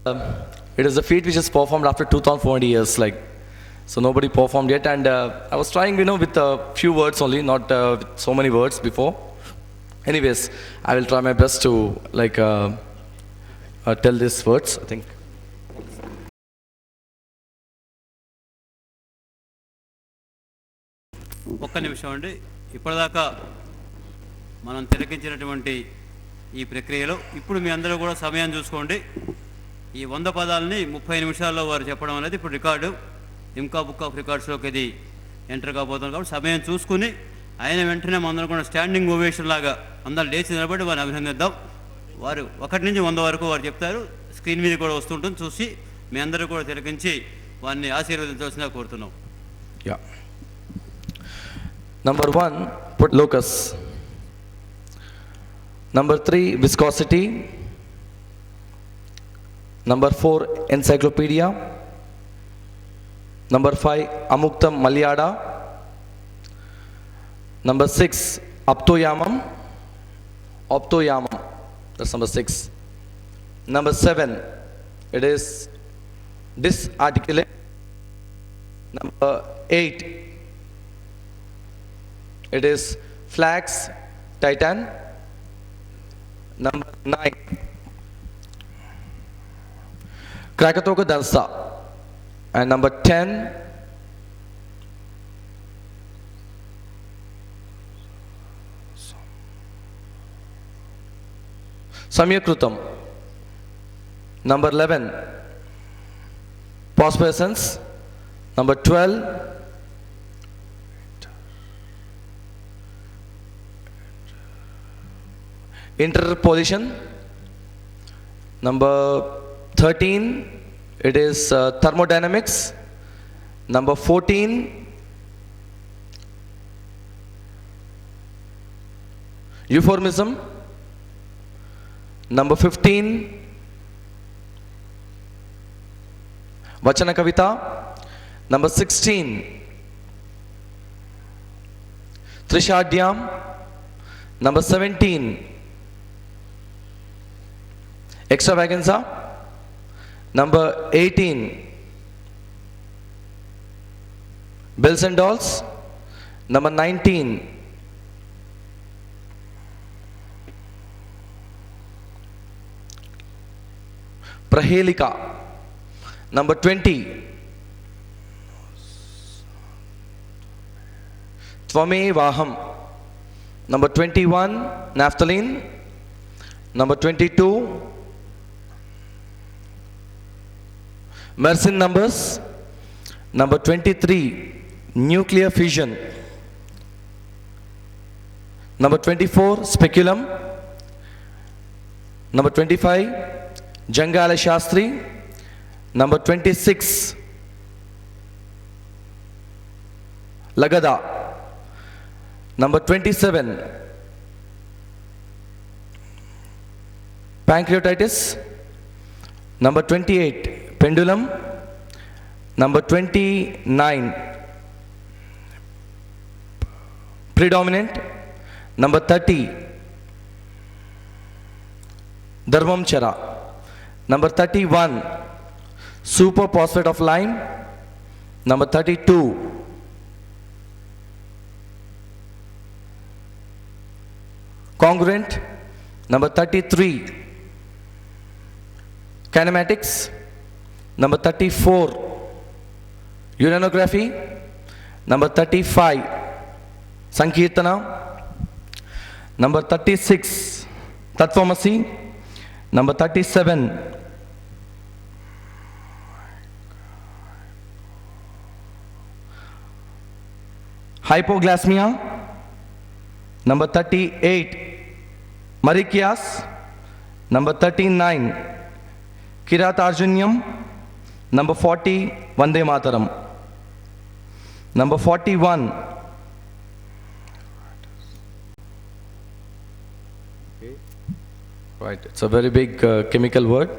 Um, it is a feat which is performed after 2,400 years, like, so nobody performed yet. And I was trying, with a few words only, not with so many words before. Anyways, I will try my best to tell these words, I think. ఒక్క నిమిషం అండి. ఇప్పటిదాకా మనం తిలకించినటువంటి ఈ ప్రక్రియలో ఇప్పుడు మీ అందరూ కూడా సమయం చూసుకోండి. ఈ 100 పదాలని 30 నిమిషాల్లో వారు చెప్పడం అనేది ఇప్పుడు రికార్డు ఇమ్కా బుక్ ఆఫ్ రికార్డ్స్లోకి ఇది ఎంటర్ కాబోతుంది. కాబట్టి సమయం చూసుకుని ఆయన వెంటనే మనందరం కూడా స్టాండింగ్ ఓవేషన్ లాగా అందరూ లేచి నిలబడి వారిని అభినందిద్దాం. వారు 1 నుంచి 100 వరకు వారు చెప్తారు. స్క్రీన్ మీద కూడా వస్తుంటుంది, చూసి మీ అందరూ కూడా తిలకించి వారిని ఆశీర్వదించవలసిందిగా కోరుతున్నాం. Number 1, put locus. Number 3, viscosity. Number 4, encyclopedia. Number 5, amuktam malyada. Number 6, aptoyamam. Optoyamam, that's number 6. Number 7, it is disarticulate. Number 8, it is flax titan. Number 9, Krakatoka dansa. And number 10, Samyakrutam. Number 11, phosphorescence. Number 12, interposition. Number 13, it is thermodynamics. Number 14, euphemism. Number 15, Vachana Kavita. Number 16, Trishadyam. Number 17, extravaganza. Number 18, bells and dolls. Number 19, prahelika. Number 20, tvame vaham. Number 21, naphthalene. Number 22, Mersenne numbers. Number 23, nuclear fission. Number 24, speculum. Number 25, Jangala Shastri. Number 26, Lagada. Number 27, pancreatitis. Number 28, pendulum. Number 29, predominant. Number 30, Dharmamchara. Number 31, superphosphate of lime. Number 32, congruent. Number 33, kinematics. Number 34, uranography. Number 35, Sankirtana. Number 36, Tattvamasi. Number 37, hypoglasmia. Number 38, Marikyas. Number 39, Kiratarjunyam. Number 40, Vande Mataram. Number 41, right, it's a very big chemical word.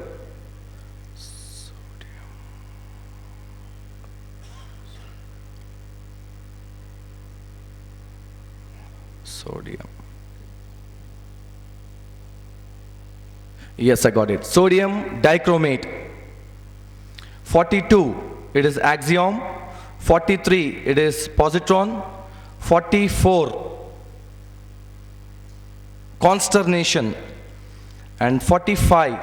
Sodium. Yes, I got it. Sodium dichromate. 42, it is axiom. 43, it is positron. 44, consternation. And 45,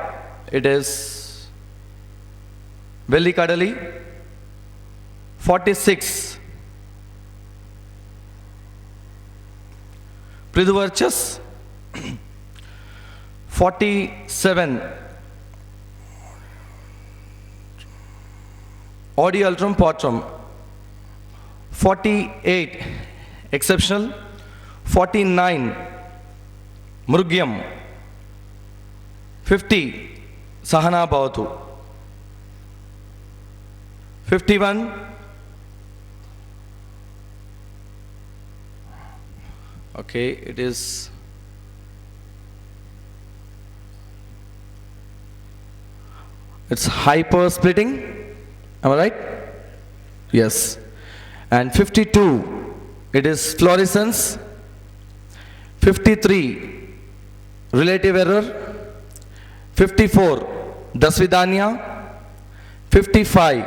it is Vellikadali. 46, Pridhuvarchas. 47, Audialtrum Potrum. 48, exceptional. 49, Mrugyam. 50, Sahana Bhavatu. 51, okay, it is it's hyper splitting. Am I right? Yes. And 52, it is fluorescence. 53, relative error. 54, Dasvidanya. 55,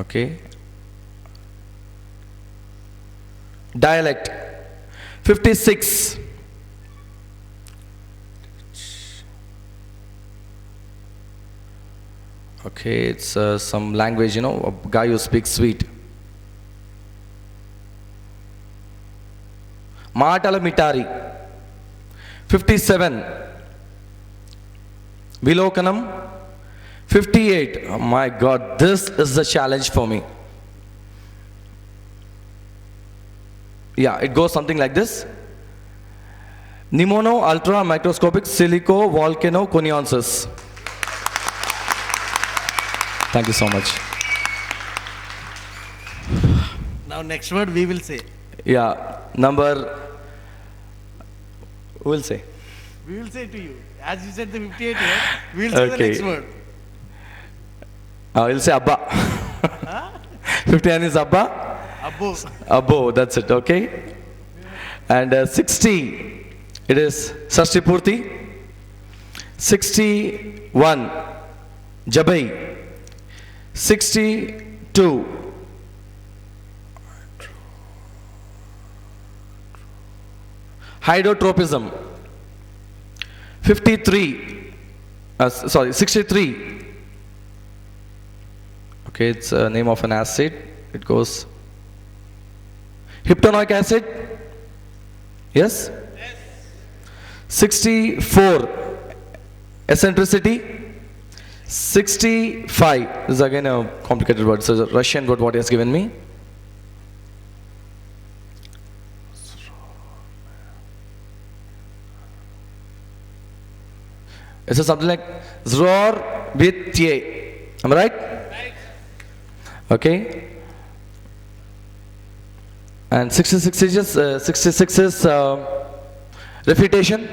okay, dialect. 56, okay, it's some language, a guy who speaks sweet. Maatala Mitari. 57, Vilokanam. 58, oh my God, this is the challenge for me. Yeah, it goes something like this. Pneumono ultra microscopic silico volcano conionsis. Thank you so much. Now next word we will say. Yeah, number, who will say? We will say to you. As you said the 58 word, we will say the Okay. next word. I will say Abba. 59 is Abba. Abbo. Abbo, that's it, okay? And 60, it is Sashtipurti. 61, Jabai. 62, hydrotropism. 63, okay, it's a name of an acid. It goes hypnoic acid. Yes? 64, eccentricity. 65, this is again a complicated word. So, it's a Russian word what he has given me. It says something like Zror Vitye. Am I right? Right. Okay. And 66 is refutation.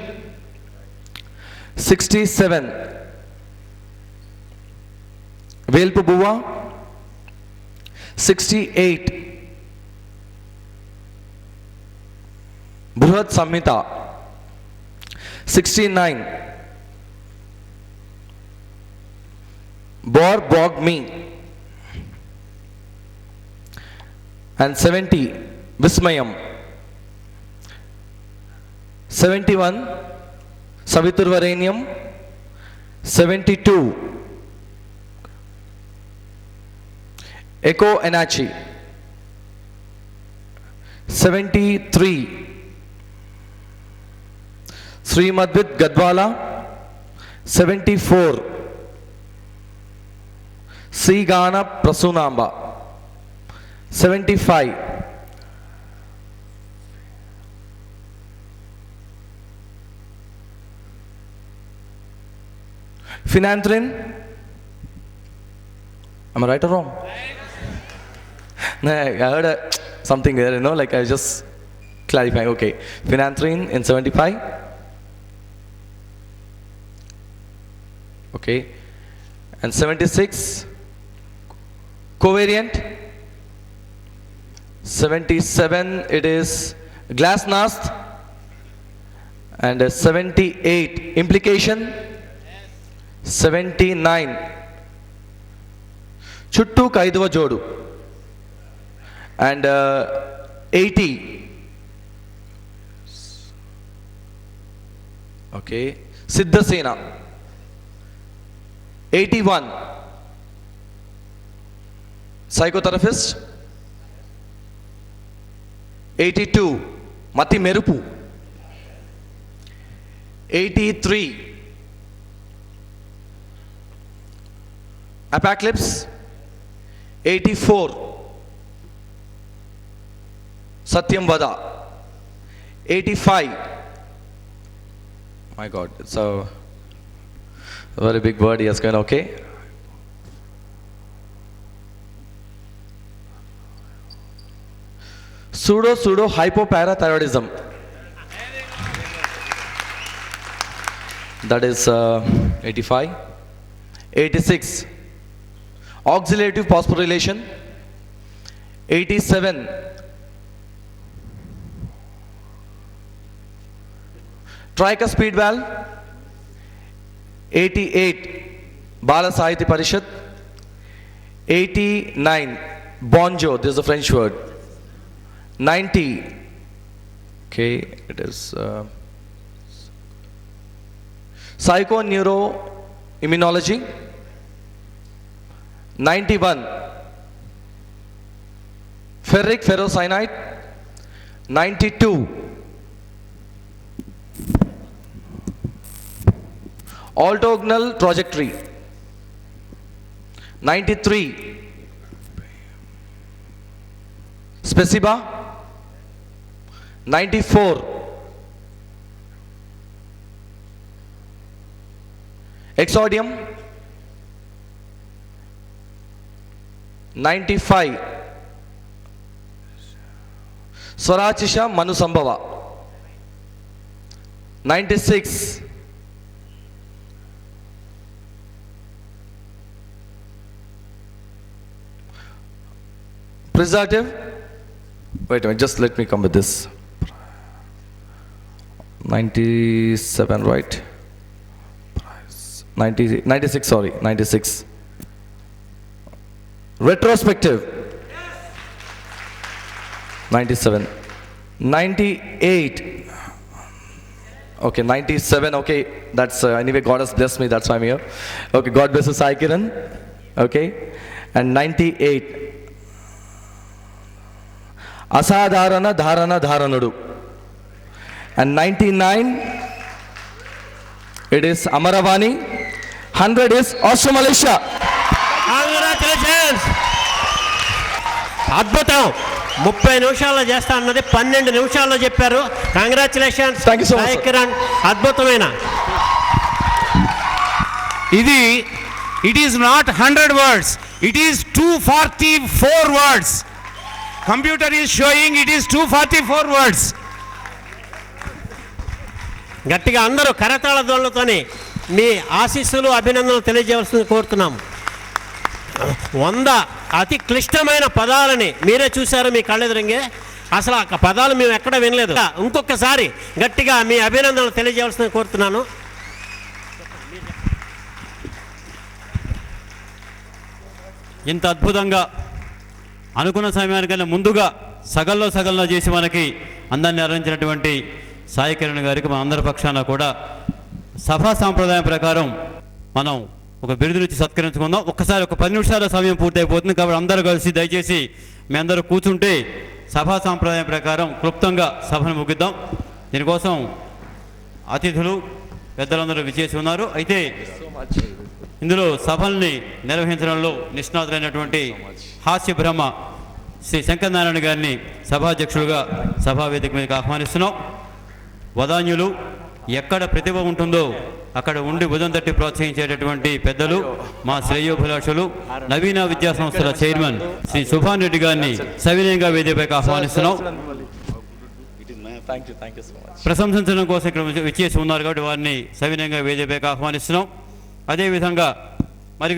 67, Velpu Buva. 68, Bruhat Samhita. 69, Bor Bog Me. And 70, Vismayam. 71, Saviturvaranium. 72, Echo Enachi. 73, Srimadvit Gadwala. 74, Sigana Prasunamba. 75, Phenanthrene. Am I right or wrong? No, I heard something there, like I was just clarifying. Okay, Phenanthrene in 75. Okay, and 76, covariant. 77, it is Glasnost. And 78, implication. 79. చుట్టూ ఐదవ జోడు. And 80. Okay. Siddhasena. 81. Psychotherapist. 82. Mati Merupu. 83. Apocalypse. 84. Satyam Vada. 85. My God, it's a very big word he has gone, okay? Pseudo hypoparathyroidism. That is 85. 86. Oxidative phosphorylation. 87. Tricuspid valve. 88. Bala Sahitya Parishad. 89. Bonjo, this is a French word. 90. Okay, it is psychoneuroimmunology. 91. Ferric ferrocyanide. 92. Orthogonal trajectory. 93. Speciba. 94. Exordium. 95. Swarachisha Manusambhava. 96. Preservative. Wait a minute, just let me come with this. 97, right? 96, sorry, 96. Retrospective. 97. 98. Okay, 97, okay, that's anyway, God has blessed me, that's why I'm here. Okay, God bless you, Sai Kiran. Okay, and 98. Asadharana Dharana Dharanudu. And 99, it is Amaravani. 100 is Austro Malaysia. Congratulations! అద్భుతం. 30 నిమిషాల్లో చేస్తా అన్నది 12 నిమిషాల్లో చెప్పారు. Congratulations. Thank you so much, Sai Kiran, అద్భుతమైన. It is not 100 words, it is 244 words. Computer is showing it is 244 words. గట్టిగా అందరూ కరతాళ ధ్వనులతోని మీ ఆశీస్సులు అభినందనలు తెలియజేయవలసింది కోరుతున్నాము. 100 అతి క్లిష్టమైన పదాలని మీరే చూశారు మీ కళ్ళెదురంగే. అసలు ఆ పదాలు మేము ఎక్కడ వినలేదు. ఇంకొకసారి గట్టిగా మీ అభినందనలు తెలియజేయవలసింది కోరుతున్నాను. ఇంత అద్భుతంగా అనుకున్న సమయానికన్నా ముందుగా సగంలో చేసి మనకి అందరినీ అరంచినటువంటి సాయి కిరణ్ గారికి మన అందరి పక్షాన కూడా సభా సాంప్రదాయం ప్రకారం మనం ఒక బిరుదునిచ్చి సత్కరించుకుందాం. ఒక్కసారి ఒక 10 నిమిషాల సమయం పూర్తయిపోతుంది కాబట్టి అందరూ కలిసి దయచేసి మీ అందరూ కూర్చుంటే సభా సాంప్రదాయం ప్రకారం క్లుప్తంగా సభను ముగిద్దాం. దీనికోసం అతిథులు పెద్దలందరూ విచ్చేసి ఉన్నారు. అయితే ఇందులో సభల్ని నిర్వహించడంలో నిష్ణాతులైనటువంటి హాస్య బ్రహ్మ శ్రీ శంకర్ నారాయణ గారిని సభాధ్యక్షులుగా సభా వేదిక మీదకి ఆహ్వానిస్తున్నాం. వదాన్యులు ఎక్కడ ప్రతిభ ఉంటుందో అక్కడ ఉండి భుజం తట్టి ప్రోత్సహించేటటువంటి పెద్దలు మా శ్రేయోభిలాషులు నవీన విద్యా సంస్థల చైర్మన్ శ్రీ సుభాన్ రెడ్డి గారిని సవినయంగా వేదికపైకి ఆహ్వానిస్తున్నాం. ప్రశంసించడం కోసం ఇక్కడ విచ్చేసి ఉన్నారు కాబట్టి వారిని సవినయంగా వేదికపైకి ఆహ్వానిస్తున్నాం. అదేవిధంగా మరి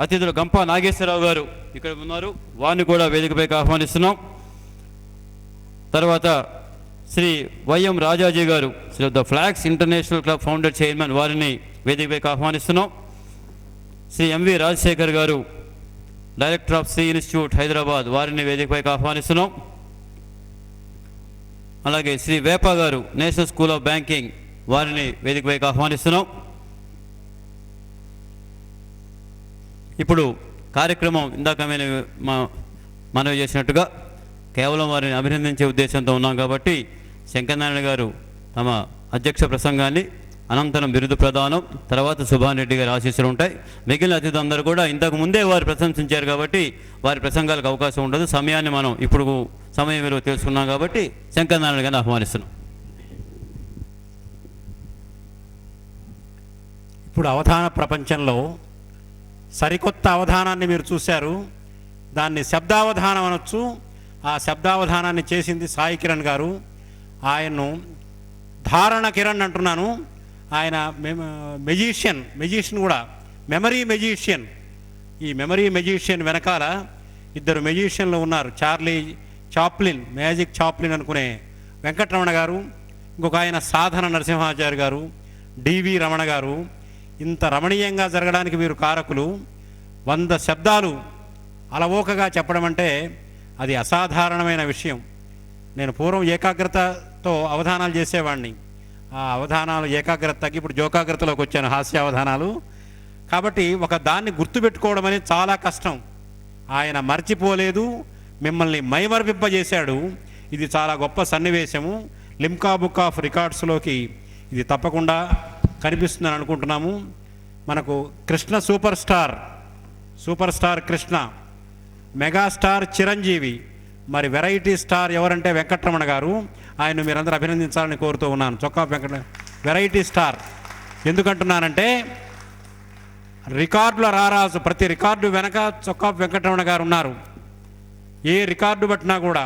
అతిథులు గంప నాగేశ్వరరావు గారు ఇక్కడ ఉన్నారు, వారిని కూడా వేదికపైకి ఆహ్వానిస్తున్నాం. తర్వాత శ్రీ వైఎం రాజాజీ గారు the flags international club founder chairman, వారిని వేదికపైకి ఆహ్వానిస్తున్నాం. శ్రీ ఎంవి రాజశేఖర్ గారు, director of Shri institute Hyderabad, వారిని వేదికపైకి ఆహ్వానిస్తున్నాం. అలాగే శ్రీ వేప గారు, నేషనల్ స్కూల్ ఆఫ్ బ్యాంకింగ్, వారిని వేదికపైకి ఆహ్వానిస్తున్నాం. ఇప్పుడు కార్యక్రమం ఇందాక మనవి చేసినట్టుగా కేవలం వారిని అభినందించే ఉద్దేశంతో ఉన్నాం కాబట్టి శంకరనారాయణ గారు తమ అధ్యక్ష ప్రసంగాన్ని, అనంతరం బిరుదు ప్రదానం, తర్వాత సుభాన్ రెడ్డి గారి ఆశీస్సులు ఉంటాయి. మిగిలిన అతిథులందరూ కూడా ఇంతకు ముందే వారు ప్రశంసించారు కాబట్టి వారి ప్రసంగాలకు అవకాశం ఉండదు. సమయాన్ని మనం ఇప్పుడు సమయం విలువ తెలుసుకున్నాం కాబట్టి శంకరనారాయణ గారిని ఆహ్వానిస్తున్నాం. ఇప్పుడు అవధాన ప్రపంచంలో సరికొత్త అవధానాన్ని మీరు చూశారు. దాన్ని శబ్దావధానం అనొచ్చు. ఆ శబ్దావధానాన్ని చేసింది సాయి కిరణ్ గారు. ఆయన్ను ధారణ కిరణ్ అంటున్నాను. ఆయన మెజీషియన్ కూడా, మెమరీ మెజీషియన్. ఈ మెమరీ మెజీషియన్ వెనకాల ఇద్దరు మెజీషియన్లు ఉన్నారు. చార్లీ చాప్లిన్, మ్యాజిక్ చాప్లిన్ అనుకునే వెంకటరమణ గారు, ఇంకొక ఆయన సాధన నరసింహాచారి గారు, డివి రమణ గారు. ఇంత రమణీయంగా జరగడానికి వీరు కారకులు. 100 శబ్దాలు అలవోకగా చెప్పడం అంటే అది అసాధారణమైన విషయం. నేను పూర్వం ఏకాగ్రతతో అవధానాలు చేసేవాడిని. ఆ అవధానాలు ఏకాగ్రత తగ్గి ఇప్పుడు జోకాగ్రతలోకి వచ్చాను, హాస్య అవధానాలు. కాబట్టి ఒక దాన్ని గుర్తుపెట్టుకోవడం అనేది చాలా కష్టం. ఆయన మర్చిపోలేదు, మిమ్మల్ని మైమర్పింపజేశాడు. ఇది చాలా గొప్ప సన్నివేశము. లిమ్కా బుక్ ఆఫ్ రికార్డ్స్లోకి ఇది తప్పకుండా కనిపిస్తుందని అనుకుంటున్నాము. మనకు Krishna super star Krishna, megastar Chiranjeevi, మరి వెరైటీ స్టార్ ఎవరంటే వెంకటరమణ గారు. ఆయన మీరందరూ అభినందించాలని కోరుతూ ఉన్నాను. చొక్కా వెరైటీ స్టార్ ఎందుకంటున్నానంటే రికార్డుల రారాజు, ప్రతి రికార్డు వెనక చొక్కా వెంకటరమణ గారు ఉన్నారు, ఏ రికార్డు పట్టినా కూడా.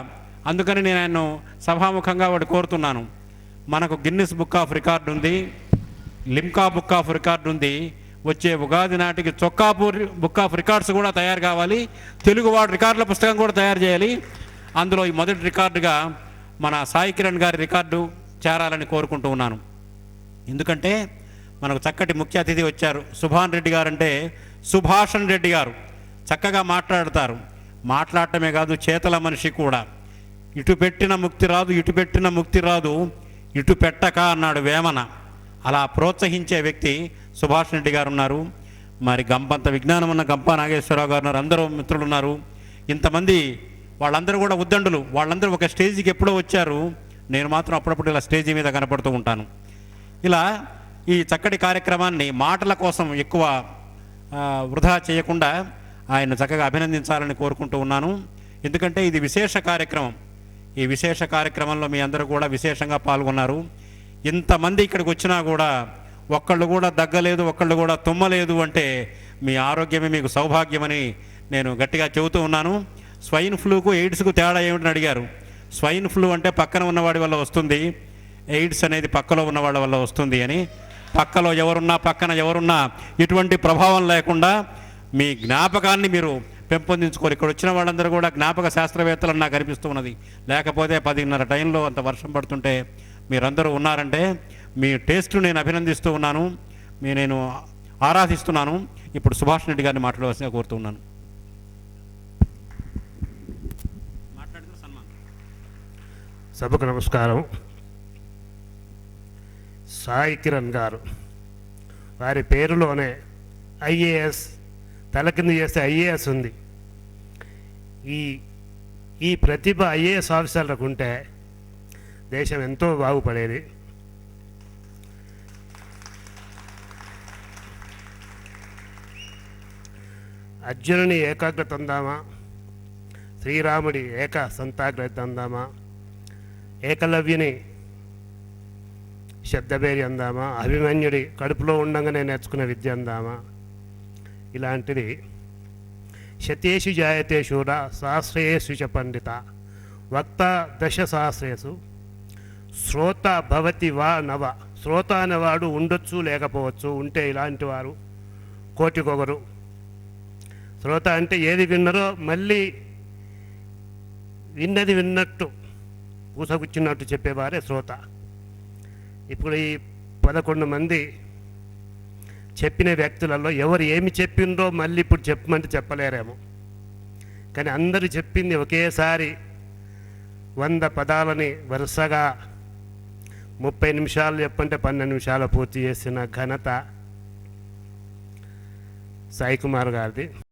అందుకని నేను ఆయన్ను సభాముఖంగా వాడు కోరుతున్నాను. మనకు గిన్నిస్ బుక్ ఆఫ్ రికార్డు ఉంది, లిమ్కా బుక్ ఆఫ్ రికార్డు ఉంది. వచ్చే ఉగాది నాటికి చొక్కాపూర్ బుక్ ఆఫ్ రికార్డ్స్ కూడా తయారు కావాలి. తెలుగువాడు రికార్డుల పుస్తకం కూడా తయారు చేయాలి. అందులో ఈ మొదటి రికార్డుగా మన సాయి కిరణ్ గారి రికార్డు చేరాలని కోరుకుంటూ ఉన్నాను. ఎందుకంటే మనకు చక్కటి ముఖ్య అతిథి వచ్చారు. సుభాన్ రెడ్డి గారు అంటే సుభాషణ్ రెడ్డి గారు. చక్కగా మాట్లాడతారు. మాట్లాడటమే కాదు, చేతల మనిషి కూడా. ఇటు పెట్టిన ముక్తి రాదు, ఇటు పెట్టిన ముక్తి రాదు, ఇటు పెట్టక అన్నాడు వేమన. అలా ప్రోత్సహించే వ్యక్తి సుభాష్ రెడ్డి గారు ఉన్నారు. మరి గంపంత విజ్ఞానం ఉన్న గంపా నాగేశ్వరరావు గారు ఉన్నారు. అందరూ మిత్రులు ఉన్నారు. ఇంతమంది వాళ్ళందరూ కూడా ఉద్దండులు. వాళ్ళందరూ ఒక స్టేజ్కి ఎప్పుడో వచ్చారు. నేను మాత్రం అప్పుడప్పుడు ఇలా స్టేజీ మీద కనపడుతూ ఉంటాను. ఇలా ఈ చక్కటి కార్యక్రమాన్ని మాటల కోసం ఎక్కువ వృధా చేయకుండా ఆయన చక్కగా అభినందించాలని కోరుకుంటూ ఉన్నాను. ఎందుకంటే ఇది విశేష కార్యక్రమం. ఈ విశేష కార్యక్రమంలో మీ అందరూ కూడా విశేషంగా పాల్గొన్నారు. ఇంతమంది ఇక్కడికి వచ్చినా కూడా ఒక్కళ్ళు కూడా దగ్గలేదు, ఒక్కళ్ళు కూడా తుమ్మలేదు అంటే మీ ఆరోగ్యమే మీకు సౌభాగ్యమని నేను గట్టిగా చెబుతూ ఉన్నాను. స్వైన్ ఫ్లూకు ఎయిడ్స్కు తేడా ఏమిటని అడిగారు. స్వైన్ ఫ్లూ అంటే పక్కన ఉన్నవాడి వల్ల వస్తుంది, ఎయిడ్స్ అనేది పక్కలో ఉన్నవాళ్ళ వల్ల వస్తుంది అని. పక్కలో ఎవరున్నా పక్కన ఎవరున్నా ఎటువంటి ప్రభావం లేకుండా మీ జ్ఞాపకాన్ని మీరు పెంపొందించుకోరు. ఇక్కడ వచ్చిన వాళ్ళందరూ కూడా జ్ఞాపక శాస్త్రవేత్తలు నాకు అనిపిస్తూ ఉన్నది. లేకపోతే 10:30 టైంలో అంత వర్షం పడుతుంటే మీరందరూ ఉన్నారంటే మీ టేస్ట్ నేను అభినందిస్తూ ఉన్నాను, నేను ఆరాధిస్తున్నాను. ఇప్పుడు సుభాష్ రెడ్డి గారిని మాట్లాడవలసిందిగా కోరుతూ ఉన్నాను. సభకు నమస్కారం. సాయి కిరణ్ గారు, వారి పేరులోనే ఐఏఎస్ తల కింద చేస్తే ఐఏఎస్ ఉంది. ఈ ప్రతిభ ఐఏఎస్ ఆఫీసర్లకు ఉంటే దేశం ఎంతో బాగుపడేది. అర్జునుని ఏకాగ్రత అందామా, శ్రీరాముడి ఏక సంతాగ్రత అందామా, ఏకలవ్యుని శబ్దబేరి అందామా, అభిమన్యుడి కడుపులో ఉండగానే నేర్చుకున్న విద్య అందామా. ఇలాంటిది శతేషు జాయతే శూర సహస్రేషు చ పండిత వక్త దశ సహస్రేషు శ్రోత భవతి వా నవ. శ్రోత అనేవాడు ఉండొచ్చు లేకపోవచ్చు, ఉంటే ఇలాంటి వారు కోటికొకరు. శ్రోత అంటే ఏది విన్నరో మళ్ళీ విన్నది విన్నట్టు పూసగుచ్చినట్టు చెప్పేవారే శ్రోత. ఇప్పుడు ఈ 11 మంది చెప్పిన వ్యక్తులలో ఎవరు ఏమి చెప్పిండ్రో మళ్ళీ ఇప్పుడు చెప్పమంటే చెప్పలేరేమో, కానీ అందరూ చెప్పింది ఒకేసారి 100 పదాలని వరుసగా 30 నిమిషాలు చెప్పంటే 12 నిమిషాలు పూర్తి చేసిన ఘనత సాయి కుమార్ గారిది.